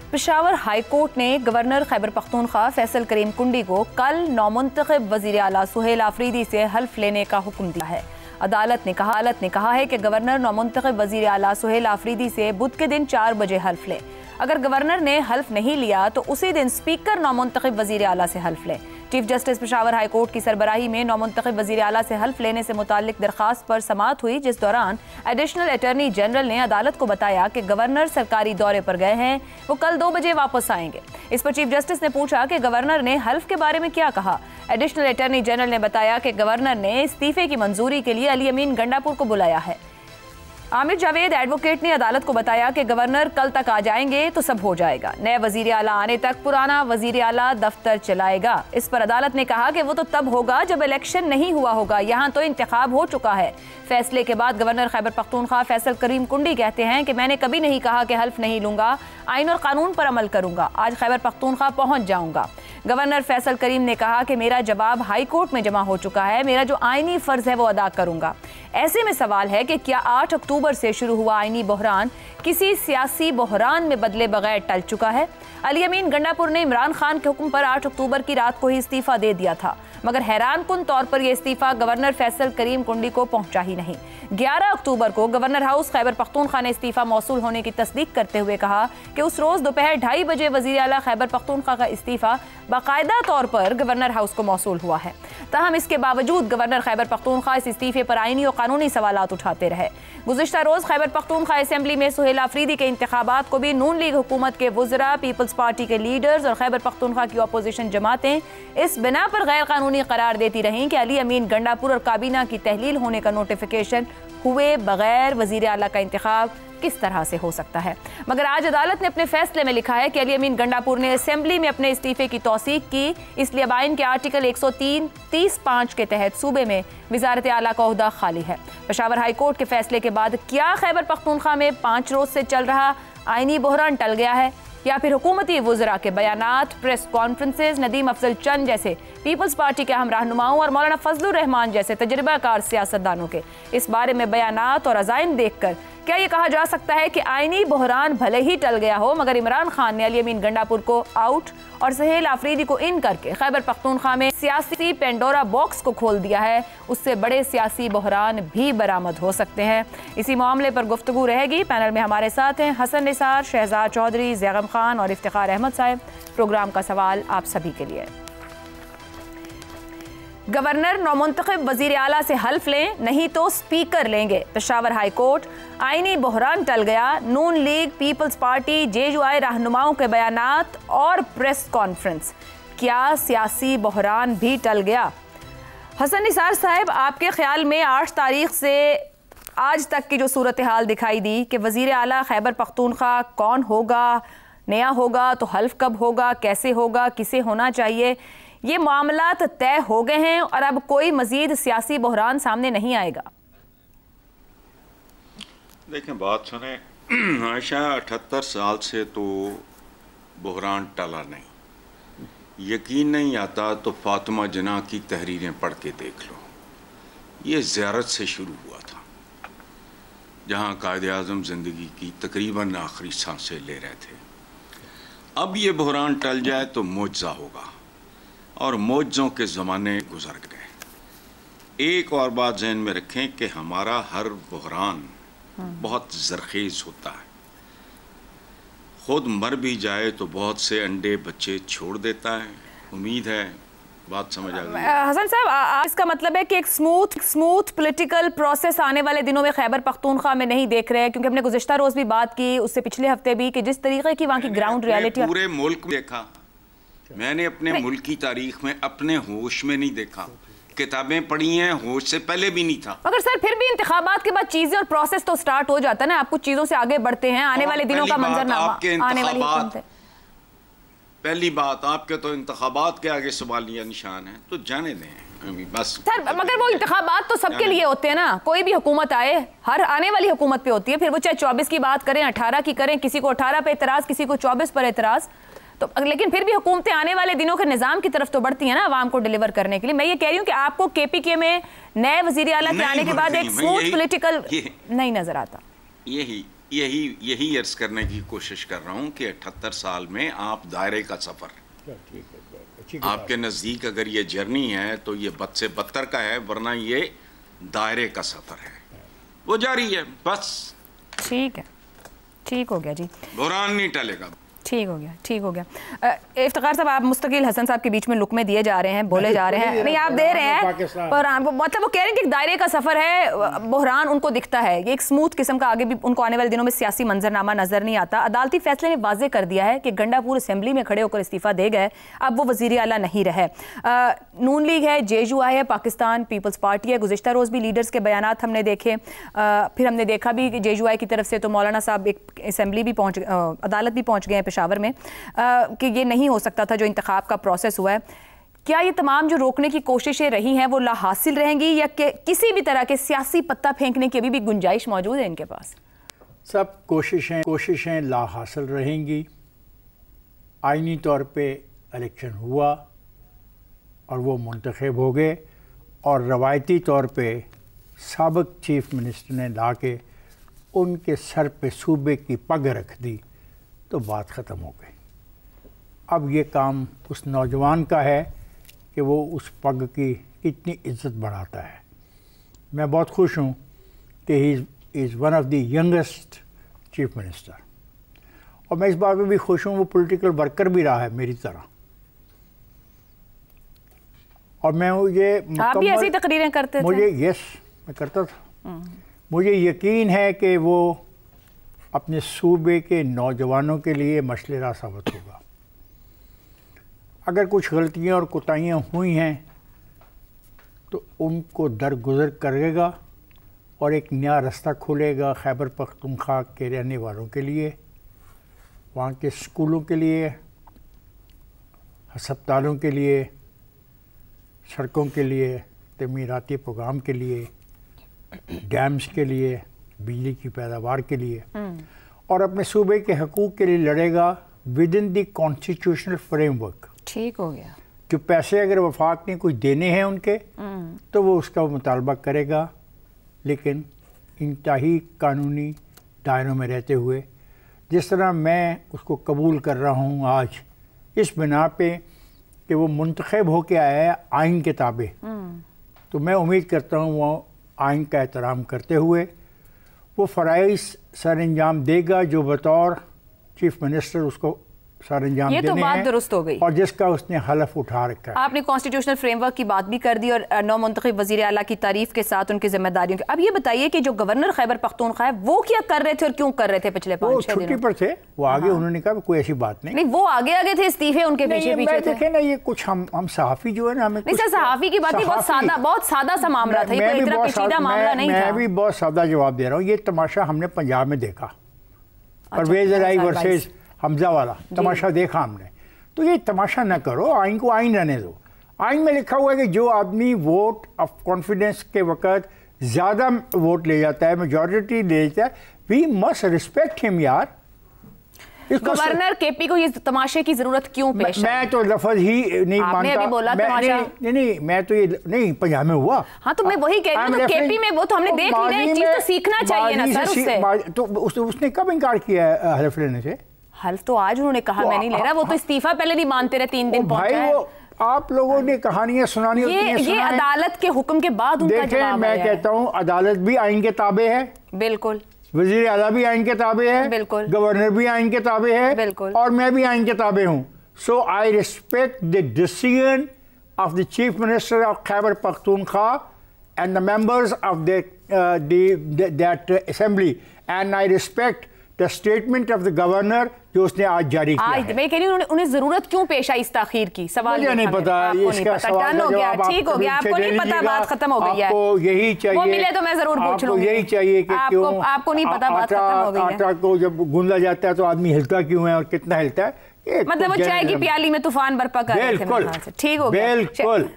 Peshawar high court ने governor Khyber Pakhtunkhwa Faisal करीम कुंडी को कल नौमुंतखब वज़ीर आला सुहेल आफरीदी से हल्फ लेने का हुक्म दिया है। अदालत ने कहा है कि गवर्नर नौमुंतखब वज़ीर आला सुहेल आफरीदी से बुध के दिन 4 बजे हल्फ ले। अगर गवर्नर ने हल्फ नहीं लिया तो उसी दिन स्पीकर नौमुंतखब वज़ीर आला से हल्फ ले। Chief justice Peshawar high court की सरबराही में नौमुंतखब वज़ीर आला से हल्फ लेने से मुताल्लिक दरखास्त पर समाअत हुई, जिस दौरान एडिशनल अटॉर्नी जनरल ने अदालत को बताया कि गवर्नर सरकारी दौरे पर गए हैं, वो कल 2 बजे वापस आएंगे। इस पर चीफ जस्टिस ने पूछा कि गवर्नर ने हल्फ के बारे में क्या कहा। एडिशनल अटॉर्नी जनरल ने बताया कि गवर्नर ने इस्तीफे की मंजूरी के लिए अली अमीन गंडापुर को बुलाया है। आमिर जावेद एडवोकेट ने अदालत को बताया कि गवर्नर कल तक आ जाएंगे तो सब हो जाएगा। नए वजीर आला आने तक पुराना वजीर आला दफ्तर चलाएगा। इस पर अदालत ने कहा कि वो तो तब होगा जब इलेक्शन नहीं हुआ होगा, यहाँ तो इंतखाब हो चुका है। फैसले के बाद गवर्नर खैबर पख्तूनख्वा फैसल करीम कुंडी कहते हैं कि मैंने कभी नहीं कहा कि हल्फ नहीं लूंगा, आइन और कानून पर अमल करूंगा। आज खैबर पख्तूनख्वा पहुंच जाऊंगा। गवर्नर फैसल करीम ने कहा कि मेरा जवाब हाई कोर्ट में जमा हो चुका है, मेरा जो आईनी फर्ज है वो अदा करूंगा। ऐसे में सवाल है कि क्या 8 अक्टूबर से शुरू हुआ आईनी बहरान किसी सियासी बहरान में बदले बगैर टल चुका है? अली अमीन गंडापुर ने इमरान खान के हुक्म पर 8 अक्टूबर की रात को ही इस्तीफा दे दिया था, मगर हैरान कुन तौर पर यह इस्तीफा गवर्नर फैसल करीम कुंडी को पहुंचा ही नहीं। 11 अक्टूबर को गवर्नर हाउस खैबर पख्तूनख्वा ने इस्तीफा मौसूल होने की तस्दीक करते हुए कहा कि उस रोज दोपहर 2:30 बजे वजीर आला खैबर पख्तूनख्वा का इस्तीफा बाकायदा तौर पर गवर्नर हाउस को मौसूल हुआ है। ताहम इसके बावजूद गवर्नर खैबर पख्तूनख्वा इस इस्तीफे पर आईनी और कानूनी सवालात उठाते रहे। गुज़िश्ता रोज खैबर पख्तूनख्वा असेंबली में सुहेल आफरीदी के इंतखाबात को भी नून लीग हुकूमत के वज़रा, पीपल्स पार्टी के लीडर्स और खैबर पख्तूनख्वा की अपोजिशन जमातें इस बिना पर गैर कानूनी करार देती रहीं कि अली अमीन गंडापुर और काबीना की तहलील होने का नोटिफिकेशन हुए बगैर वज़ीर आला का इंतखाब किस तरह से हो सकता है। मगर आज अदालत ने अपने फैसले में लिखा है कि अली अमीन गंडापुर ने असेंबली में अपने इस्तीफे की तौसीक की, इसलिए अब आइन के आर्टिकल 103(30)(5) के तहत सूबे में वज़ारत आला का ओहदा खाली है। पेशावर हाई कोर्ट के फैसले के बाद क्या खैबर पख्तूनख्वा में 5 रोज से चल रहा आइनी बहरान टल गया है, या फिर हुकूमती वज़रा के बयानात, प्रेस कॉन्फ्रेंसेज, नदीम अफजल चंद जैसे पीपल्स पार्टी के अहम रहनुमाओं और मौलाना फजलुर रहमान जैसे तजर्बाकार सियासतदानों के इस बारे में बयानात और अज़ाइम देखकर क्या ये कहा जा सकता है कि आइनी बहरान भले ही टल गया हो, मगर इमरान खान ने अली अमीन गंडापुर को आउट और सुहेल आफरीदी को इन करके खैबर पख्तूनख्वा में सियासी पेंडोरा बॉक्स को खोल दिया है? उससे बड़े सियासी बहरान भी बरामद हो सकते हैं। इसी मामले पर गुफ्तगू रहेगी। पैनल में हमारे साथ हैं हसन निसार, शहजाद चौधरी, ज़ैगम खान और इफ्तिखार अहमद साहब। प्रोग्राम का सवाल आप सभी के लिए। गवर्नर नौमुंतखब वज़ीर आला से हल्फ लें, नहीं तो स्पीकर लेंगे। पेशावर हाई कोर्ट, आइनी बहरान टल गया। नून लीग, पीपल्स पार्टी, जेयूआई रहनुमाओं के बयानात और प्रेस कॉन्फ्रेंस, क्या सियासी बहरान भी टल गया? हसन निसार साहब, आपके ख्याल में 8 तारीख से आज तक की जो सूरत हाल दिखाई दी कि वज़ीर आला खैबर पख्तूनख्वा कौन होगा, नया होगा तो हल्फ कब होगा, कैसे होगा, किसे होना चाहिए, ये मामलात तय हो गए हैं और अब कोई मजीद सियासी बहरान सामने नहीं आएगा? देखें, बात सुने आयशा, 78 साल से तो बहरान टला नहीं। यकीन नहीं आता तो फातिमा जना की तहरीरें पढ़ के देख लो। ये ज़ियारत से शुरू हुआ था, जहाँ कायदे आज़म ज़िंदगी की तकरीबन आखिरी सांसें ले रहे थे। अब ये बहरान टल जाए तो मुआज़ा होगा, और मौजों के ज़माने गुजर गए। एक और बात जहन में रखें कि हमारा हर बहरान बहुत ज़रखेज़ होता है। खुद मर भी जाए तो बहुत से अंडे बच्चे छोड़ देता है। उम्मीद है बात समझ आ गई। हसन साहब, इसका मतलब है कि एक स्मूथ पॉलिटिकल प्रोसेस आने वाले दिनों में खैबर पख्तूनख्वा में नहीं देख रहे हैं, क्योंकि हमने गुज़िश्ता रोज़ भी बात की, उससे पिछले हफ्ते भी, कि जिस तरीके की वहाँ की ग्राउंड रियलिटी पूरे मुल्क में देखा। मैंने अपने मुल्क की तारीख में अपने होश में नहीं देखा। किताबें पढ़ी हैं, होश से पहले भी नहीं था। मगर सर, फिर भी इंतखाबात के बाद चीजें और प्रोसेस तो स्टार्ट हो जाता है ना, आप कुछ चीजों से आगे बढ़ते हैं। आने वाले दिनों का मंजरनामा, आने वाली हुकूमत है। पहली बात, आपके तो इंतखाबात के आगे सवालिया निशान है, तो जाने दें बस सर। मगर वो इंतखाबात तो सबके लिए होते हैं ना, कोई भी हुकूमत आए, हर आने वाली हुकूमत पे होती है, फिर वो चाहे 24 की बात करें, 18 की करें, किसी को 18 पे एतराज, किसी को 24 पर एतराज, तो लेकिन फिर भी हुकूमतें आने वाले दिनों के निज़ाम की तरफ तो बढ़ती हैं ना, आवाम को डिलीवर करने के लिए। मैं ये कह रही हूँ कि आपको KPK में नए वज़ीर आला के आने के बाद एक स्मूथ पॉलिटिकल नहीं नजर आता। यही यही अर्ज करने की कोशिश कर रहा हूं कि 78 साल में आप दायरे का सफ़र, आपके नज़दीक अगर ये जर्नी है तो ये बद से बदतर का है, वरना ये दायरे का सफ़र है, वो जारी है बस। ठीक है, ठीक हो गया जी, बुहरान नहीं टलेगा। ठीक हो गया, ठीक हो गया। इफ्तिखार साहब, आप मुस्तकिल हसन साहब के बीच में लुकमे दिए जा रहे हैं, बोले जा रहे हैं, नहीं आप दे रहे हैं, पर मतलब वो कह रहे हैं कि दायरे का सफ़र है, बहरान उनको दिखता है, ये एक स्मूथ किस्म का, आगे भी उनको आने वाले दिनों में सियासी मंजरनामा नजर नहीं आता। अदालती फैसले ने वाजे कर दिया है कि गंडापुर असेंबली में खड़े होकर इस्तीफा दे गए, अब वो वज़ीर आला नहीं रहे। नून लीग है, JUI है, पाकिस्तान पीपल्स पार्टी है, गुज़िश्ता रोज़ भी लीडर्स के बयानात हमने देखे, फिर हमने देखा भी कि JUI की तरफ से तो मौलाना साहब एक असेंबली भी अदालत भी पहुँच गए हैं पेशावर में कि ये नहीं हो सकता था जो इंतखाब का प्रोसेस हुआ है। क्या ये तमाम जो रोकने की कोशिशें रही हैं वो लाहासिल रहेंगी, या कि किसी भी तरह के सियासी पत्ता फेंकने की अभी भी गुंजाइश मौजूद है इनके पास? सब कोशिशें लाहासिल रहेंगी। आईनी तौर पे इलेक्शन हुआ और वो मुंतखब हो गए, और रवायती तौर पे साबिक चीफ मिनिस्टर ने ला के उनके सर पे सूबे की पग रख दी, तो बात ख़त्म हो गई। अब ये काम उस नौजवान का है कि वो उस पग की कितनी इज्जत बढ़ाता है। मैं बहुत खुश हूँ कि he is one of the youngest chief minister, और मैं इस बात में भी खुश हूँ वो पॉलिटिकल वर्कर भी रहा है मेरी तरह, और मैं ये आप भी ऐसी तकरीरें करते थे? मुझे मैं करता था। मुझे यकीन है कि वो अपने सूबे के नौजवानों के लिए मसले राह साबित होगा। अगर कुछ गलतियाँ और कोताहियाँ हुई हैं तो उनको दरगुजर करेगा और एक नया रास्ता खुलेगा खैबर पख्तूनख्वा के रहने वालों के लिए, वहाँ के स्कूलों के लिए, अस्पतालों के लिए, सड़कों के लिए, तमीराती प्रोग्राम के लिए, डैम्स के लिए, बिजली की पैदावार के लिए, और अपने सूबे के हकूक़ के लिए लड़ेगा with in the constitutional framework. ठीक हो गया। जो पैसे अगर वफाक ने कुछ देने हैं उनके, तो वो उसका मुतालबा करेगा, लेकिन इंतहाई कानूनी दायरों में रहते हुए। जिस तरह मैं उसको कबूल कर रहा हूँ आज इस बिना पे कि वो मुंतखब होके आया है आइन के ताबे, तो मैं उम्मीद करता हूँ वो आइन का एहतराम करते हुए वो फ़राइज़ सर अंजाम देगा जो बतौर चीफ मिनिस्टर उसको सर अंजाम ये देने तो बात हैं, दुरुस्त हो गई, और जिसका उसने हलफ उठा रखा है। आपने कॉन्स्टिट्यूशनल फ्रेमवर्क की बात भी कर दी और नौ मुंतखब वज़ीर आला की तारीफ के साथ उनकी जिम्मेदारियों की। अब ये बताइए कि जो गवर्नर खैबर पख्तूनख्वा है वो क्या कर रहे थे और क्यों कर रहे थे पिछले 5-6 दिनों? छुट्टी पर थे वो, आगे उन्होंने कहा कोई ऐसी बात नहीं। नहीं, वो आगे थे, इस्तीफे उनके पीछे थे। देखे ना, ये कुछ हम सहाफ़ी जो है ना, हमें नहीं सर, सहाफ़ी की बात नहीं, बहुत सादा सा मामला था, ये इतना पेचीदा मामला नहीं था। मैं भी बहुत सादा जवाब दे रहा हूँ। ये तमाशा हमने पंजाब में देखा, परवेज़ इलाही वर्सेस हमजा वाला तमाशा देखा हमने। तो ये तमाशा ना करो, आइन को आइन रहने दो। आइन में लिखा हुआ है कि जो आदमी वोट ऑफ कॉन्फिडेंस के वक़्त ज़्यादा वोट ले जाता है, मेजॉरिटी ले जाता है, वी मस्ट रिस्पेक्ट हिम यार। गवर्नर केपी को ये तमाशे की जरूरत क्यों पेश? मैं तो लफ्ज़ ही नहीं मानता। अभी बोला तमाशा। नहीं, मैं तो ये नहीं, पंजाब में हुआ। हाँ, तो मैं वही कह रही हूँ, तो केपी में वो तो हमने देख लिया, एक चीज तो सीखना चाहिए ना सर उससे। तो उसने कब इनकार किया है हल्फ लेने से? हल्फ तो आज उन्होंने कहा मैं नहीं ले रहा, वो तो इस्तीफा पहले नहीं मानते रहे, 3 दिन पहुंचा है। आप लोगों ने कहानियां सुनानी होती हैं, ये अदालत के हुक्म के बाद उनका जवाब है। मैं कहता हूँ अदालत भी आइन के ताबे है, बिल्कुल। वजीर आला भी आइन के ताबे है, बिल्कुल। गवर्नर भी आइन के ताबे है, बिल्कुल। और मैं भी आइन के ताबे हूँ। So I respect the decision of the chief minister of Khyber Pakhtunkhwa and the members of that assembly, and I respect the statement of the governor जो उसने आज जारी किया है। मैं कह रही हूँ उन्हें जरूरत क्यों पेश आई इस ताखीर की? सवाल मुझे नहीं पता, इसका सवाल हो गया, ठीक हो गया, आपको नहीं पता, बात खत्म हो गई है। आपको यही चाहिए, वो मिले तो मैं जरूर पूछ लूंगी। यही चाहिए कि क्यों आपको नहीं पता, बात खत्म हो गई है। आटा को जब गूंदा जाता है तो आदमी हिलता क्यों है और कितना हिलता है, मतलब वो चाय की प्याली में तूफान बरपा कर रहे थे। ठीक हो गया, बिल्कुल।